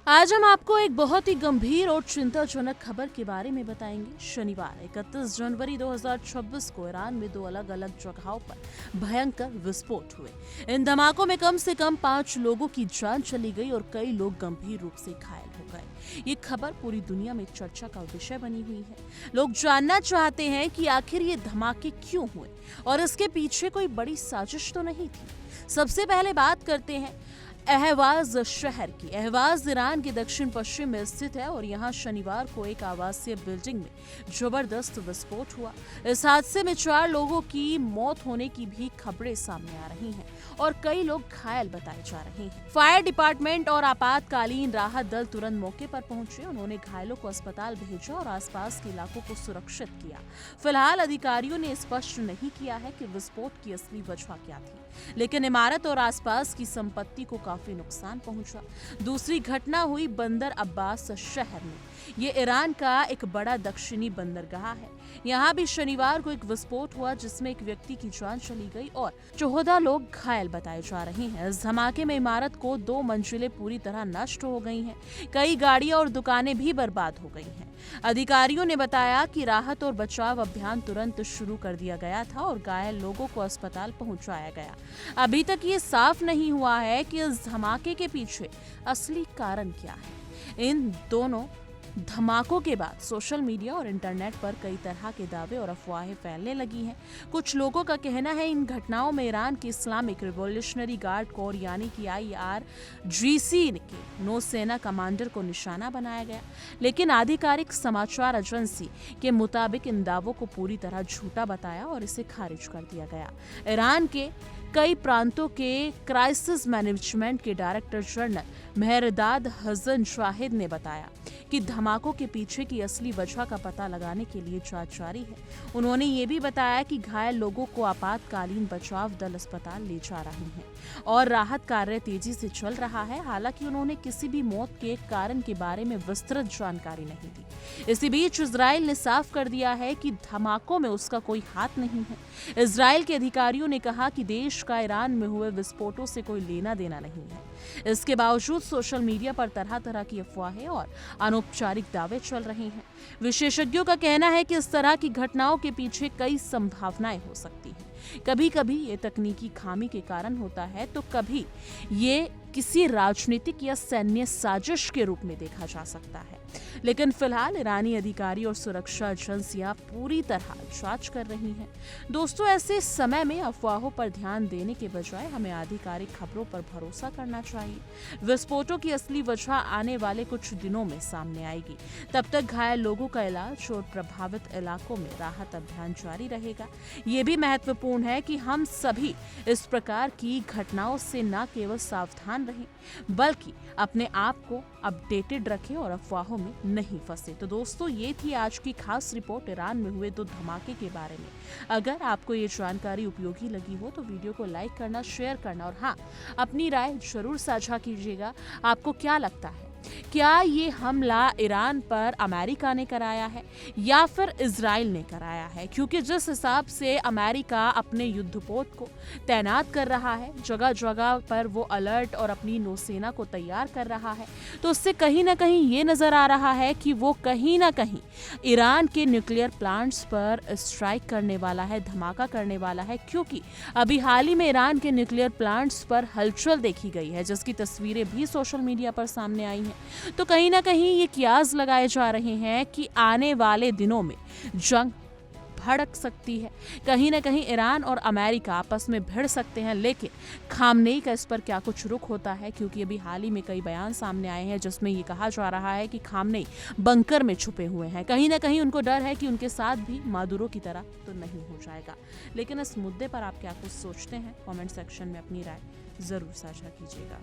आज हम आपको एक बहुत ही गंभीर और चिंताजनक खबर के बारे में बताएंगे। शनिवार 31 जनवरी 2026 को ईरान में दो अलग अलग जगहों पर भयंकर विस्फोट हुए। इन धमाकों में कम से कम 5 लोगों की जान चली गई और कई लोग गंभीर रूप से घायल हो गए। ये खबर पूरी दुनिया में चर्चा का विषय बनी हुई है। लोग जानना चाहते हैं कि आखिर ये धमाके क्यों हुए और इसके पीछे कोई बड़ी साजिश तो नहीं थी। सबसे पहले बात करते हैं अहवाज शहर की। अहवाज ईरान के दक्षिण पश्चिम में स्थित है और यहाँ शनिवार को एक आवासीय बिल्डिंग में जबरदस्त विस्फोट हुआ। इस हादसे में 4 लोगों की मौत होने की भी खबरें सामने आ रही हैं और कई लोग घायल बताए जा रहे हैं। फायर डिपार्टमेंट और आपातकालीन राहत दल तुरंत मौके पर पहुंचे। उन्होंने घायलों को अस्पताल भेजा और आसपास के इलाकों को सुरक्षित किया। फिलहाल अधिकारियों ने स्पष्ट नहीं किया है कि विस्फोट की असली वजह क्या थी, लेकिन इमारत और आसपास की संपत्ति को काफी नुकसान पहुंचा। दूसरी घटना हुई बंदर अब्बास शहर में। ये ईरान का एक बड़ा दक्षिणी बंदरगाह है। यहाँ भी शनिवार को एक विस्फोट हुआ जिसमें एक व्यक्ति की जान चली गई और 14 लोग घायल बताए जा रहे हैं। इस धमाके में इमारत को 2 मंजिलें पूरी तरह नष्ट हो गई हैं। कई गाड़ियां और दुकानें भी बर्बाद हो गई हैं। अधिकारियों ने बताया कि राहत और बचाव अभियान तुरंत शुरू कर दिया गया था और घायल लोगों को अस्पताल पहुंचाया गया। अभी तक ये साफ नहीं हुआ है कि इस धमाके के पीछे असली कारण क्या है। इन दोनों धमाकों के बाद सोशल मीडिया और इंटरनेट पर कई तरह के दावे और अफवाहें फैलने लगी हैं। कुछ लोगों का कहना है इन घटनाओं में ईरान की इस्लामिक रिवॉल्यूशनरी गार्ड कोर यानी कि IRGC के नौसेना कमांडर को निशाना बनाया गया, लेकिन आधिकारिक समाचार एजेंसी के मुताबिक इन दावों को पूरी तरह झूठा बताया और इसे खारिज कर दिया गया। ईरान के कई प्रांतों के क्राइसिस मैनेजमेंट के डायरेक्टर जनरल मेहरदाद हसन शाहिद ने बताया कि धमाकों के पीछे की असली वजह का पता लगाने के लिए जांच जारी है। उन्होंने ये भी बताया कि घायल लोगों को आपातकालीन बचाव दल अस्पताल ले जा रहे हैं और राहत कार्य तेजी से चल रहा है। हालांकि उन्होंने किसी भी मौत के कारण के बारे में विस्तृत जानकारी नहीं दी। इसी बीच इजराइल ने साफ कर दिया है कि धमाकों में उसका कोई हाथ नहीं है। इजराइल के अधिकारियों ने कहा कि देश का ईरान में हुए विस्फोटों से कोई लेना देना नहीं है। इसके बावजूद सोशल मीडिया पर तरह तरह की अफवाहें और अनौपचारिक दावे चल रहे हैं। विशेषज्ञों का कहना है कि इस तरह की घटनाओं के पीछे कई संभावनाएं हो सकती हैं। कभी कभी ये तकनीकी खामी के कारण होता है तो कभी ये किसी राजनीतिक या सैन्य साजिश के रूप में देखा जा सकता है। लेकिन फिलहाल ईरानी अधिकारी और सुरक्षा एजेंसियां पूरी तरह जांच कर रही हैं। दोस्तों, ऐसे समय में अफवाहों पर ध्यान देने के बजाय हमें आधिकारिक खबरों पर भरोसा करना चाहिए। विस्फोटों की असली वजह आने वाले कुछ दिनों में सामने आएगी। तब तक घायल लोगों का इलाज और प्रभावित इलाकों में राहत अभियान जारी रहेगा। ये भी महत्वपूर्ण है कि हम सभी इस प्रकार की घटनाओं से न केवल सावधान रहें बल्कि अपने आप को अपडेटेड रखें और अफवाहों में नहीं फंसे। तो दोस्तों, ये थी आज की खास रिपोर्ट ईरान में हुए 2 धमाके के बारे में। अगर आपको ये जानकारी उपयोगी लगी हो तो वीडियो को लाइक करना, शेयर करना और हाँ, अपनी राय जरूर साझा कीजिएगा। आपको क्या लगता है, क्या ये हमला ईरान पर अमेरिका ने कराया है या फिर इजराइल ने कराया है? क्योंकि जिस हिसाब से अमेरिका अपने युद्धपोत को तैनात कर रहा है, जगह जगह पर वो अलर्ट और अपनी नौसेना को तैयार कर रहा है, तो उससे कहीं ना कहीं ये नजर आ रहा है कि वो कहीं ना कहीं ईरान के न्यूक्लियर प्लांट्स पर स्ट्राइक करने वाला है, धमाका करने वाला है। क्योंकि अभी हाल ही में ईरान के न्यूक्लियर प्लांट्स पर हलचल देखी गई है, जिसकी तस्वीरें भी सोशल मीडिया पर सामने आई हैं। तो कहीं ना कहीं ये कियास लगाए जा रहे हैं कि आने वाले दिनों में जंग भड़क सकती है। कहीं ना कहीं ईरान और अमेरिका आपस में भिड़ सकते हैं। लेकिन खामनेई का इस पर क्या कुछ रुख होता है? क्योंकि अभी हाल ही में कई बयान सामने आए हैं जिसमें ये कहा जा रहा है कि खामनेई बंकर में छुपे हुए हैं। कहीं ना कहीं उनको डर है कि उनके साथ भी मादुरो की तरह तो नहीं हो जाएगा। लेकिन इस मुद्दे पर आप क्या कुछ सोचते हैं? कमेंट सेक्शन में अपनी राय जरूर साझा कीजिएगा।